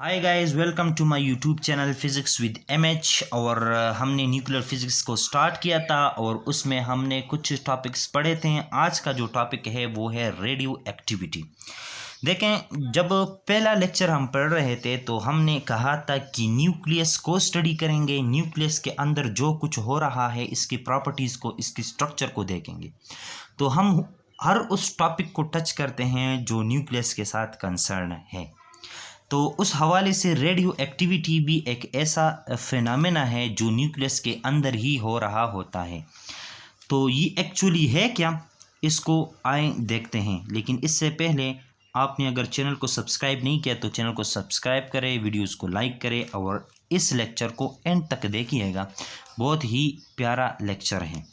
Hi guys, welcome to my YouTube channel physics with MH. और हमने nuclear physics को start किया था और उसमें हमने कुछ टॉपिक्स पढ़े थे। आज का जो टॉपिक है वो है रेडियो एक्टिविटी। देखें, जब पहला लेक्चर हम पढ़ रहे थे तो हमने कहा था कि न्यूक्लियस को स्टडी करेंगे, न्यूक्लियस के अंदर जो कुछ हो रहा है इसकी प्रॉपर्टीज़ को, इसकी स्ट्रक्चर को देखेंगे। तो हम हर उस टॉपिक को टच करते हैं जो न्यूक्लियस के साथ कंसर्न है। तो उस हवाले से रेडियो एक्टिविटी भी एक ऐसा फिनोमेना है जो न्यूक्लियस के अंदर ही हो रहा होता है। तो ये एक्चुअली है क्या, इसको आए देखते हैं। लेकिन इससे पहले आपने अगर चैनल को सब्सक्राइब नहीं किया तो चैनल को सब्सक्राइब करें, वीडियोस को लाइक करें और इस लेक्चर को एंड तक देखिएगा। बहुत ही प्यारा लेक्चर है।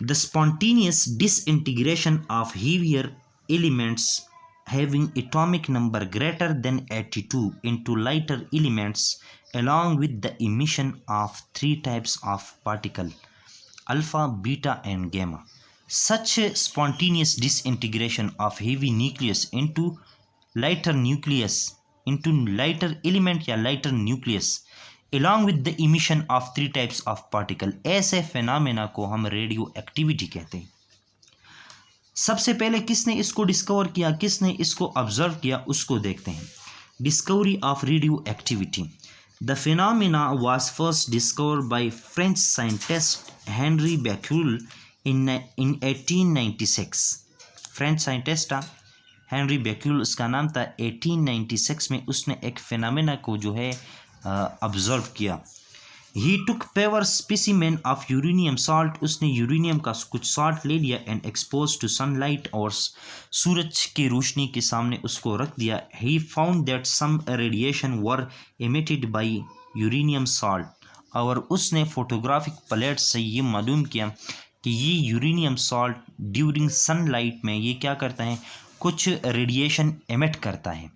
The spontaneous disintegration of heavier elements having atomic number greater than 82 into lighter elements along with the emission of three types of particle alpha, beta and gamma. Such spontaneous disintegration of heavy nucleus into lighter element या lighter nucleus along with the emission of three types of particle, ऐसे phenomena को हम radio activity कहते हैं। सबसे पहले किसने इसको डिस्कवर किया, किसने इसको ऑब्जर्व किया, उसको देखते हैं। Discovery of radio activity. The phenomena was first discovered by French scientist Henri Becquerel in 1896। French scientist Henri Becquerel उसका नाम था। 1896 में उसने एक फिनोमेना को जो है ऑब्जर्व किया। He took paper specimen of uranium salt, उसने यूरेनियम का कुछ सॉल्ट ले लिया एंड एक्सपोज टू सनलाइट, और सूरज की रोशनी के सामने उसको रख दिया। He found that some radiation were emitted by uranium salt, और उसने फोटोग्राफिक प्लेट से ये मालूम किया कि ये यूरेनियम सॉल्ट ड्यूरिंग सनलाइट में ये क्या करता है, कुछ रेडिएशन एमिट करता है।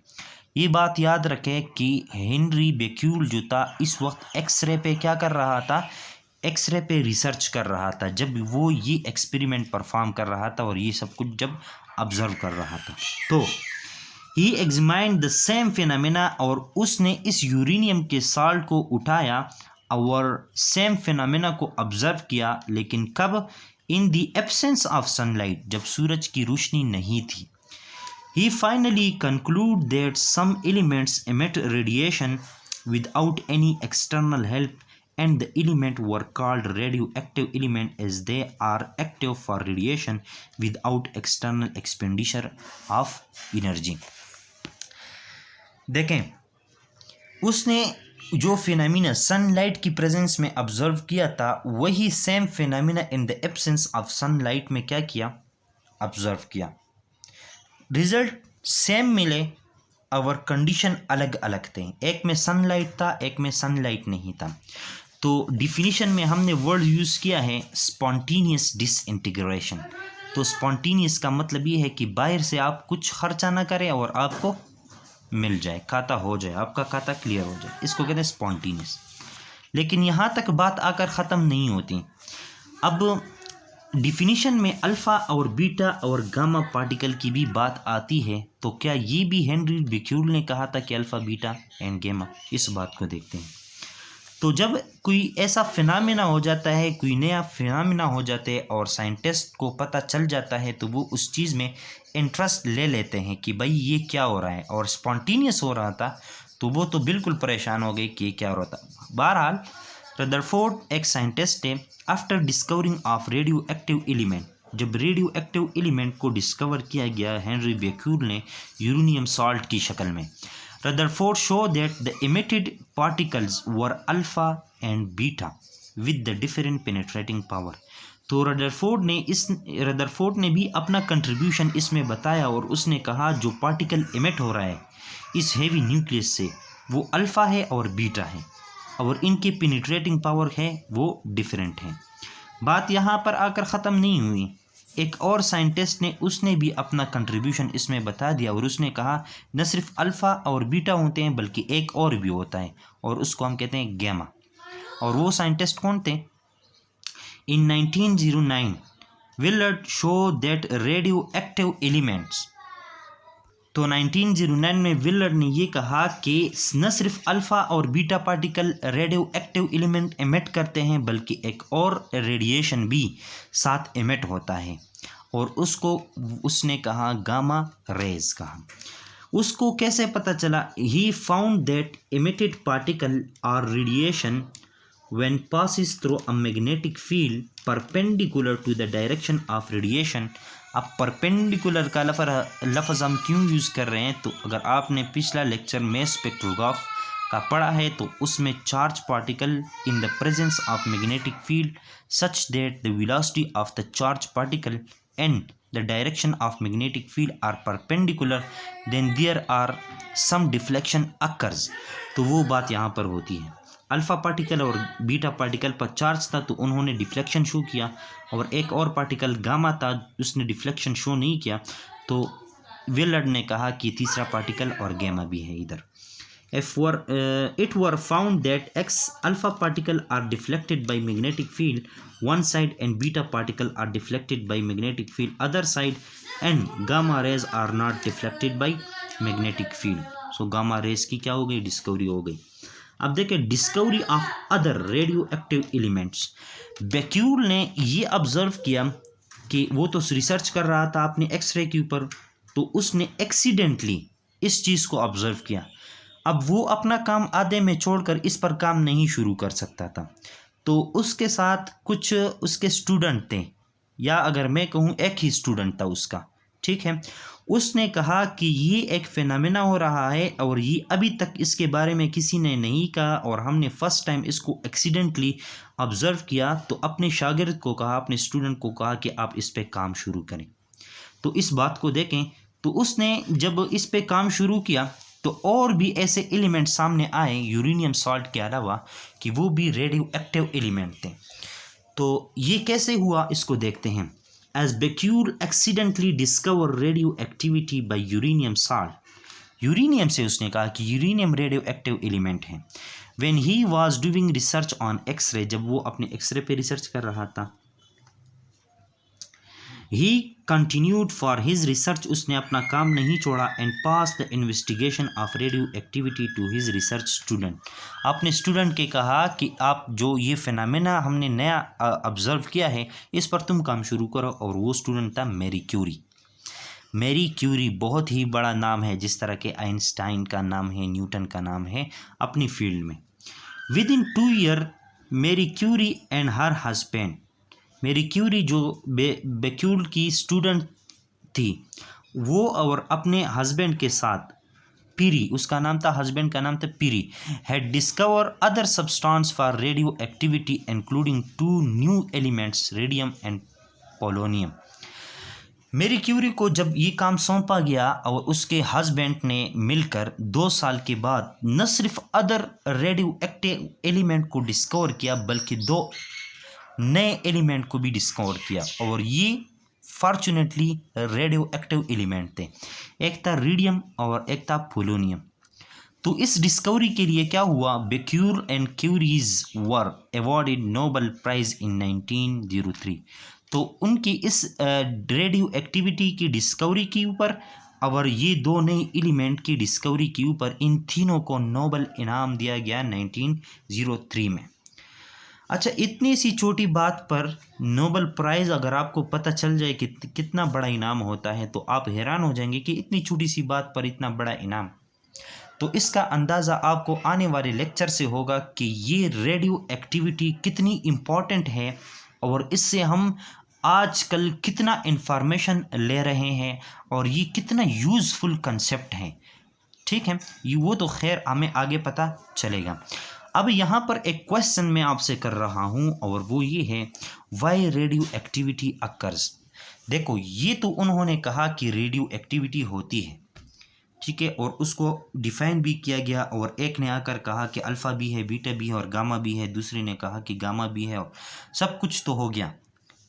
ये बात याद रखें कि हेनरी बेक्यूल जो था इस वक्त एक्सरे पे क्या कर रहा था, एक्सरे पे रिसर्च कर रहा था जब वो ये एक्सपेरिमेंट परफॉर्म कर रहा था और ये सब कुछ जब ऑब्जर्व कर रहा था। तो ही एग्जामाइंड द सेम फिनोमेना, और उसने इस यूरेनियम के सॉल्ट को उठाया और सेम फिनोमेना को ऑब्जर्व किया। लेकिन कब? In the absence of sunlight, जब सूरज की रोशनी नहीं थी। He finally concluded that some elements emit radiation without any external help, and the elements were called radioactive elements as they are active for radiation without external expenditure of energy. देखें, उसने जो phenomena sunlight की presence में observe किया था वही same phenomena in the absence of sunlight में क्या किया, ऑब्जर्व किया। रिजल्ट सेम मिले और कंडीशन अलग अलग थे। एक में सनलाइट था, एक में सनलाइट नहीं था। तो डिफिनीशन में हमने वर्ड यूज़ किया है स्पॉन्टेनियस डिसइंटीग्रेशन। तो स्पॉन्टेनियस का मतलब ये है कि बाहर से आप कुछ खर्चा ना करें और आपको मिल जाए, खाता हो जाए, आपका खाता क्लियर हो जाए, इसको कहते हैं स्पॉन्टेनियस। लेकिन यहाँ तक बात आकर ख़त्म नहीं होती। अब डिफिनीशन में अल्फ़ा और बीटा और गामा पार्टिकल की भी बात आती है। तो क्या ये भी हेनरी बेक्यूल ने कहा था कि अल्फ़ा, बीटा एंड गामा? इस बात को देखते हैं। तो जब कोई ऐसा फिनोमेना हो जाता है, कोई नया फिनोमेना हो जाता है और साइंटिस्ट को पता चल जाता है तो वो उस चीज़ में इंटरेस्ट ले लेते हैं कि भाई ये क्या हो रहा है। और स्पॉन्टेनियस हो रहा था तो वो तो बिल्कुल परेशान हो गए कि ये क्या हो रहा था। बहरहाल रदरफोर्ड एक साइंटिस्ट है। After discovering of radio active element, जब रेडियो एक्टिव एलिमेंट को डिस्कवर किया गया हेनरी बेक्यूल ने यूरेनियम सॉल्ट की शक्ल में, Rutherford show that the emitted particles were alpha and beta with the different penetrating power. तो रदरफोर्ड ने भी अपना कंट्रीब्यूशन इसमें बताया और उसने कहा जो पार्टिकल इमिट हो रहा है इस हेवी न्यूक्लियस से वो अल्फ़ा है और बीटा है, और इनकी पेनिट्रेटिंग पावर है वो डिफरेंट है। बात यहाँ पर आकर ख़त्म नहीं हुई। एक और साइंटिस्ट ने, उसने भी अपना कंट्रीब्यूशन इसमें बता दिया और उसने कहा न सिर्फ अल्फ़ा और बीटा होते हैं बल्कि एक और भी होता है और उसको हम कहते हैं गैमा। और वो साइंटिस्ट कौन थे? इन 1909 Willard show that radio active elements. तो 1909 में विलर ने ये कहा कि न सिर्फ अल्फ़ा और beta particle radio active element emit करते हैं बल्कि एक और रेडिएशन भी साथ एमिट होता है और उसको उसने कहा गामा रेज कहा। उसको कैसे पता चला? ही found that emitted particle or radiation when passes through a magnetic field perpendicular to the direction of radiation। अब परपेंडिकुलर का लफ्ज़ हम क्यों यूज़ कर रहे हैं? तो अगर आपने पिछला लेक्चर में स्पेक्ट्रोग्राफ का पढ़ा है तो उसमें charge particle in the presence of magnetic field such that the velocity of the charge particle and the direction of magnetic field are perpendicular then there are some deflection occurs। तो वो बात यहाँ पर होती है। अल्फ़ा पार्टिकल और beta particle पर charge था तो उन्होंने डिफ्लेक्शन शो किया और एक और पार्टिकल गामा था उसने डिफ्लेक्शन शो नहीं किया, तो विलर्ड ने कहा कि तीसरा पार्टिकल और गामा भी है इधर। It were found that X alpha particle are deflected by magnetic field one side and beta particle are deflected by magnetic field other side and gamma rays are not deflected by magnetic field। So gamma rays की क्या हो गई? Discovery हो गई। अब देखें discovery of other radio active elements. Becquerel ने ये ऑब्जर्व किया कि वो तो रिसर्च कर रहा था अपने एक्सरे के ऊपर, तो उसने एक्सीडेंटली इस चीज़ को ऑब्जर्व किया। अब वो अपना काम आधे में छोड़कर इस पर काम नहीं शुरू कर सकता था, तो उसके साथ कुछ उसके स्टूडेंट थे, या अगर मैं कहूँ एक ही स्टूडेंट था उसका, ठीक है। उसने कहा कि ये एक फिनोमेना हो रहा है और ये अभी तक इसके बारे में किसी ने नहीं कहा और हमने फर्स्ट टाइम इसको एक्सीडेंटली ऑब्जर्व किया, तो अपने शागिर्द को कहा, अपने स्टूडेंट को कहा कि आप इस पे काम शुरू करें। तो इस बात को देखें, तो उसने जब इस पे काम शुरू किया तो और भी ऐसे एलिमेंट सामने आए यूरेनियम सॉल्ट के अलावा कि वो भी रेडियो एक्टिव एलिमेंट थे। तो ये कैसे हुआ इसको देखते हैं। As Becquerel accidentally discover radio activity by uranium salt, uranium से उसने कहा कि यूरेनियम रेडियो एक्टिव एलिमेंट है। When he was doing research on X-ray, जब वो अपने एक्सरे पे रिसर्च कर रहा था, he continued for his research, उसने अपना काम नहीं छोड़ा, and pass the investigation of radio activity to his research student. अपने स्टूडेंट के कहा कि आप जो ये फिनोमेना हमने नया ऑब्जर्व किया है इस पर तुम काम शुरू करो, और वो स्टूडेंट था मैरी क्यूरी। मैरी क्यूरी बहुत ही बड़ा नाम है, जिस तरह के आइंस्टाइन का नाम है, न्यूटन का नाम है अपनी फील्ड में। Within 2 year Marie Curie and her husband, Marie Curie जो बेक्यूल की स्टूडेंट थी, वो और अपने हस्बैंड के साथ पीरी, उसका नाम था, हस्बैंड का नाम था Pierre, had discover other substance for radio activity including 2 new elements radium and polonium. Marie Curie को जब ये काम सौंपा गया और उसके हस्बैंड ने मिलकर 2 साल के बाद न सिर्फ अदर रेडियो एक्टिव एलिमेंट को डिस्कवर किया बल्कि 2 नए एलिमेंट को भी डिस्कवर किया, और ये फॉर्चुनेटली रेडियो एक्टिव एलिमेंट थे। एक था रेडियम और एक था पोलोनियम। तो इस डिस्कवरी के लिए क्या हुआ, Becquerel and Curies were awarded Nobel prize in 1903। तो उनकी इस रेडियो एक्टिविटी की डिस्कवरी के ऊपर और ये 2 नए एलिमेंट की डिस्कवरी के ऊपर इन तीनों को नोबेल इनाम दिया गया 1903 में। अच्छा, इतनी सी छोटी बात पर नोबेल प्राइज़ अगर आपको पता चल जाए कि कितना बड़ा इनाम होता है तो आप हैरान हो जाएंगे कि इतनी छोटी सी बात पर इतना बड़ा इनाम। तो इसका अंदाज़ा आपको आने वाले लेक्चर से होगा कि ये रेडियो एक्टिविटी कितनी इम्पॉर्टेंट है और इससे हम आजकल कितना इन्फॉर्मेशन ले रहे हैं और ये कितना यूज़फुल कंसेप्ट है। ठीक है, ये वो तो खैर हमें आगे पता चलेगा। अब यहाँ पर एक क्वेश्चन मैं आपसे कर रहा हूँ और वो ये है, वाई रेडियो एक्टिविटी अकर्स। देखो, ये तो उन्होंने कहा कि रेडियो एक्टिविटी होती है, ठीक है, और उसको डिफाइन भी किया गया, और एक ने आकर कहा कि अल्फ़ा भी है, बीटा भी है और गामा भी है, दूसरे ने कहा कि गामा भी है, और सब कुछ तो हो गया।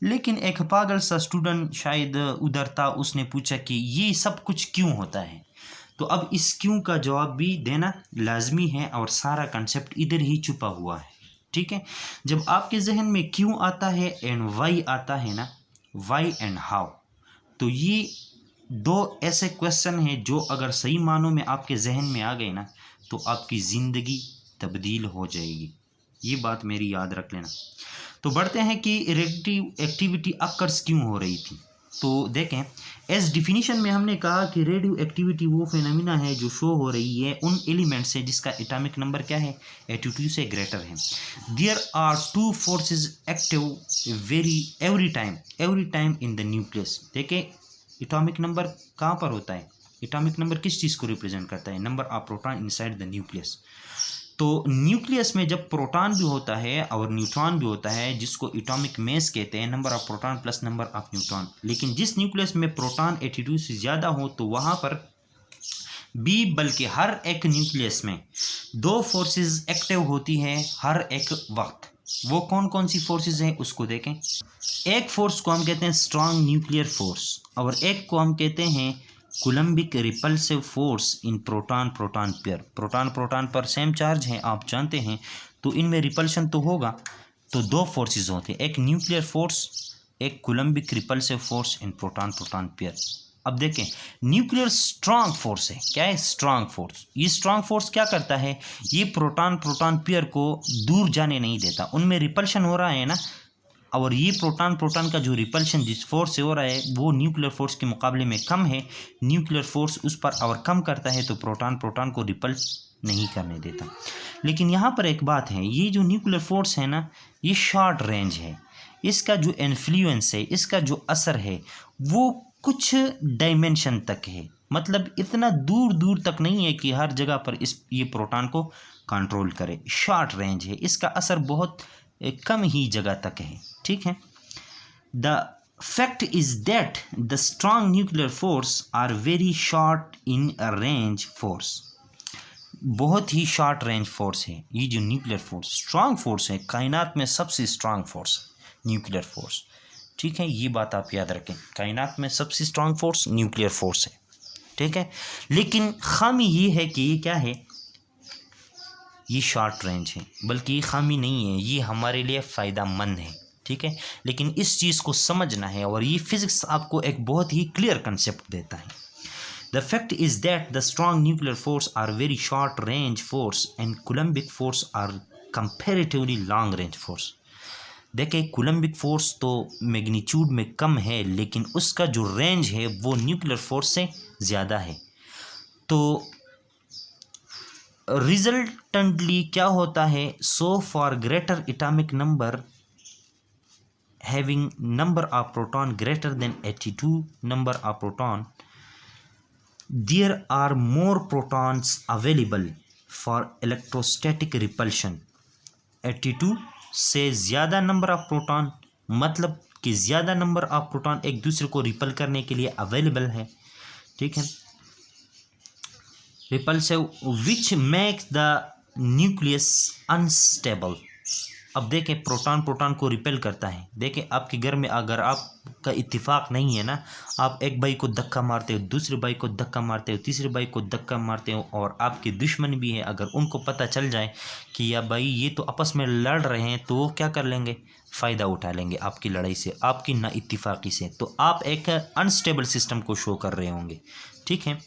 लेकिन एक पागल सा स्टूडेंट शायद उधर था, उसने पूछा कि ये सब कुछ क्यों होता है। तो अब इस क्यों का जवाब भी देना लाजमी है और सारा कंसेप्ट इधर ही छुपा हुआ है। ठीक है, जब आपके जहन में क्यों आता है एंड वाई आता है ना, वाई एंड हाउ, तो ये दो ऐसे क्वेश्चन हैं जो अगर सही मानों में आपके जहन में आ गए ना तो आपकी ज़िंदगी तब्दील हो जाएगी। ये बात मेरी याद रख लेना। तो बढ़ते हैं कि रेडियो एक्टिविटी अकर्स क्यों हो रही थी। तो देखें, एज डिफिनीशन में हमने कहा कि रेडियो एक्टिविटी वो फिनोमिना है जो शो हो रही है उन एलिमेंट से जिसका एटॉमिक नंबर क्या है, 82 से ग्रेटर है। There are two forces active every time in the nucleus. देखें, एटॉमिक नंबर कहाँ पर होता है, एटॉमिक नंबर किस चीज़ को रिप्रेजेंट करता है, number of proton inside the nucleus. तो न्यूक्लियस में जब प्रोटॉन भी होता है और न्यूट्रॉन भी होता है जिसको एटॉमिक मेस कहते हैं, number of proton plus number of neutron. लेकिन जिस न्यूक्लियस में प्रोटॉन 82 से ज़्यादा हो तो वहाँ पर भी बल्कि हर एक न्यूक्लियस में दो फोर्सेस एक्टिव होती हैं हर एक वक्त। वो कौन कौन सी फोर्सेस हैं उसको देखें। एक फोर्स को हम कहते हैं स्ट्रॉन्ग न्यूक्लियर फोर्स और एक को हम कहते हैं Coulombic repulsive force in proton proton pair. Proton पर सेम चार्ज है आप जानते हैं, तो इनमें रिपल्शन तो होगा। तो दो फोर्सेस होते हैं, एक न्यूक्लियर फोर्स, एक Coulombic repulsive force in proton proton pair. अब देखें, न्यूक्लियर स्ट्रांग फोर्स है, क्या है स्ट्रांग फोर्स। ये स्ट्रांग फोर्स क्या करता है, ये प्रोटॉन प्रोटॉन पेयर को दूर जाने नहीं देता, उनमें रिपल्शन हो रहा है ना, और ये प्रोटॉन का जो रिपल्शन जिस फोर्स से हो रहा है वो न्यूक्लियर फोर्स के मुकाबले में कम है। न्यूक्लियर फोर्स उस पर ओवरकम करता है तो प्रोटॉन को रिपल नहीं करने देता। लेकिन यहाँ पर एक बात है, ये जो न्यूक्लियर फोर्स है ना, ये शॉर्ट रेंज है, इसका जो इन्फ्लुएंस है, इसका जो असर है वो कुछ डायमेंशन तक है, मतलब इतना दूर दूर तक नहीं है कि हर जगह पर ये प्रोटॉन को कंट्रोल करे। शॉर्ट रेंज है, इसका असर बहुत कम ही जगह तक है, ठीक है। The fact is that the strong nuclear force are very short in range force. बहुत ही शॉर्ट रेंज फोर्स है ये जो न्यूक्लियर फोर्स, स्ट्रॉन्ग फोर्स है, कायनात में सबसे स्ट्रॉन्ग फोर्स न्यूक्लियर फोर्स, ठीक है। ये बात आप याद रखें, कायनात में सबसे स्ट्रॉन्ग फोर्स न्यूक्लियर फोर्स है, ठीक है। लेकिन खामी ये है कि ये क्या है, ये शॉर्ट रेंज है, बल्कि ये खामी नहीं है, ये हमारे लिए फ़ायदेमंद है, ठीक है। लेकिन इस चीज़ को समझना है और ये फिज़िक्स आपको एक बहुत ही क्लियर कंसेप्ट देता है। The fact is that the strong nuclear force are very short range force and coulombic force are comparatively long range force. देखिए, कूलम्बिक फोर्स तो मैग्नीट्यूड में कम है लेकिन उसका जो रेंज है वो न्यूक्लियर फोर्स से ज़्यादा है। तो रिजल्टेंटली क्या होता है, so for greater atomic number having number of proton greater than 82 number of proton, there are more protons available for electrostatic repulsion. 82 से ज़्यादा नंबर ऑफ प्रोटॉन, मतलब कि ज़्यादा नंबर ऑफ प्रोटॉन एक दूसरे को रिपल करने के लिए अवेलेबल है, ठीक है। Repulsive which make the nucleus unstable. अब देखें, प्रोटॉन को रिपेल करता है। देखें, आपके घर में अगर आपका इत्तेफाक नहीं है ना, आप एक भाई को धक्का मारते हो, दूसरे भाई को धक्का मारते हो, तीसरे भाई को धक्का मारते हो, और आपके दुश्मन भी है, अगर उनको पता चल जाए कि या भाई ये तो आपस में लड़ रहे हैं, तो वो क्या कर लेंगे, फ़ायदा उठा लेंगे आपकी लड़ाई से, आपकी ना इत्तेफाकी से। तो आप एक अनस्टेबल सिस्टम को शो कर रहे होंगे, ठीक है।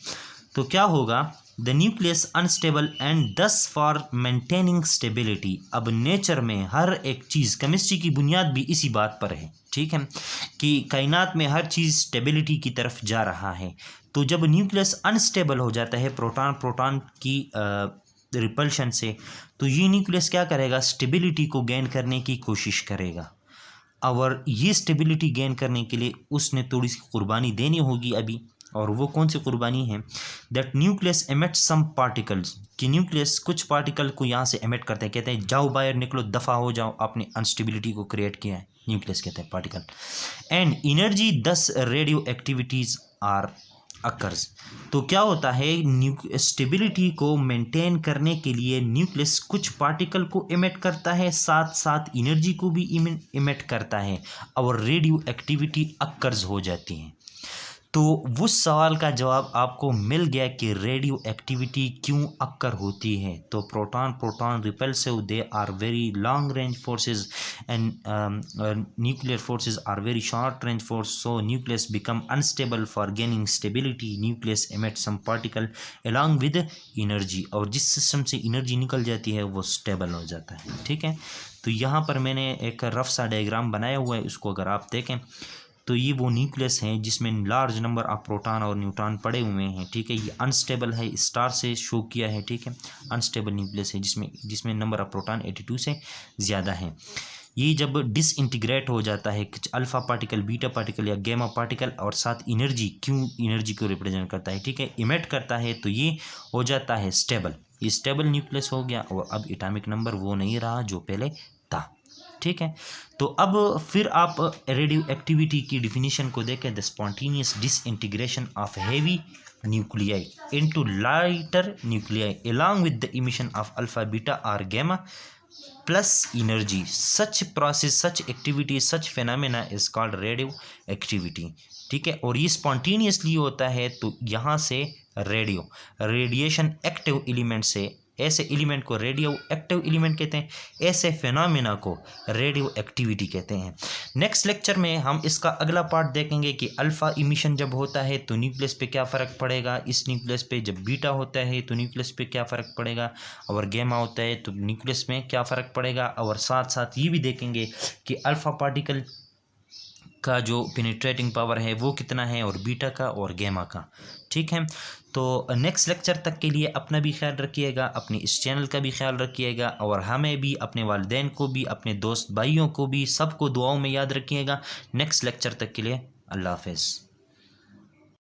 तो क्या होगा, द न्यूक्लियस अनस्टेबल एंड दस फॉर मेंटेनिंग स्टेबिलिटी। अब नेचर में हर एक चीज़, केमिस्ट्री की बुनियाद भी इसी बात पर है, ठीक है, कि कायनात में हर चीज़ स्टेबिलिटी की तरफ जा रहा है। तो जब न्यूक्लियस अनस्टेबल हो जाता है प्रोटॉन की रिपल्शन से, तो ये न्यूक्लियस क्या करेगा, स्टेबिलिटी को गेन करने की कोशिश करेगा, और ये स्टेबिलिटी गेन करने के लिए उसने थोड़ी सी कुर्बानी देनी होगी अभी। और वो कौन सी कुर्बानी है, that nucleus emit some particles, कि न्यूक्लियस कुछ पार्टिकल को यहाँ से एमिट करते हैं, कहते हैं जाओ बाहर निकलो, दफ़ा हो जाओ, आपने अनस्टेबिलिटी को क्रिएट किया है, न्यूक्लियस कहते हैं particle. And energy 10 radioactivities are occurs. तो क्या होता है, स्टेबिलिटी को मेंटेन करने के लिए न्यूक्लियस कुछ पार्टिकल को इमिट करता है, साथ साथ एनर्जी को भी इमिट करता है, और रेडियो एक्टिविटी अकर्स हो जाती है। तो उस सवाल का जवाब आपको मिल गया कि रेडियो एक्टिविटी क्यों अक्कर होती है। तो proton repulsive, they are very long range forces and nuclear forces are very short range force, so nucleus become unstable. For gaining stability nucleus emit some particle along with energy, और जिस system से energy निकल जाती है वो stable हो जाता है। ठीक है, तो यहाँ पर मैंने एक रफ सा डायग्राम बनाया हुआ है, उसको अगर आप देखें तो ये वो न्यूक्लियस हैं जिसमें लार्ज नंबर ऑफ प्रोटॉन और न्यूट्रॉन पड़े हुए हैं। ठीक है, ये अनस्टेबल है, स्टार से शो किया है। ठीक है, अनस्टेबल न्यूक्लियस है जिसमें नंबर ऑफ प्रोटॉन 82 से ज़्यादा है। ये जब डिसइंटीग्रेट हो जाता है कुछ अल्फ़ा पार्टिकल, बीटा पार्टिकल या गैमा पार्टिकल, और साथ एनर्जी को रिप्रेजेंट करता है, ठीक है, इमिट करता है, तो ये हो जाता है स्टेबल। ये स्टेबल न्यूक्लियस हो गया, और अब एटॉमिक नंबर वो नहीं रहा जो पहले था। ठीक है, तो अब फिर आप रेडियो एक्टिविटी की डिफिनीशन को देखें। The spontaneous disintegration of heavy nuclei into lighter nuclei along with the emission of alpha, beta or gamma plus energy. Such activity, such phenomena is called radioactivity. ठीक है, और ये स्पॉन्टेनियसली होता है, तो यहाँ से रेडिएशन एक्टिव एलिमेंट से, ऐसे एलिमेंट को रेडियो एक्टिव एलिमेंट कहते हैं, ऐसे फिनोमेना को रेडियो एक्टिविटी कहते हैं। नेक्स्ट लेक्चर में हम इसका अगला पार्ट देखेंगे कि अल्फ़ा इमिशन जब होता है तो न्यूक्लियस पे क्या फ़र्क पड़ेगा, इस न्यूक्लियस पे जब बीटा होता है तो न्यूक्लियस पे क्या फ़र्क पड़ेगा, और गैमा होता है तो न्यूक्लियस में क्या फ़र्क पड़ेगा, और साथ साथ ये भी देखेंगे कि अल्फ़ा पार्टिकल का जो पेनिट्रेटिंग पावर है वो कितना है, और बीटा का और गैमा का। ठीक है, तो नेक्स्ट लेक्चर तक के लिए अपना भी ख्याल रखिएगा, अपने इस चैनल का भी ख्याल रखिएगा, और हमें भी, अपने वालिदैन को भी, अपने दोस्त भाइयों को भी, सबको दुआओं में याद रखिएगा। नेक्स्ट लेक्चर तक के लिए अल्लाह हाफ़िज़।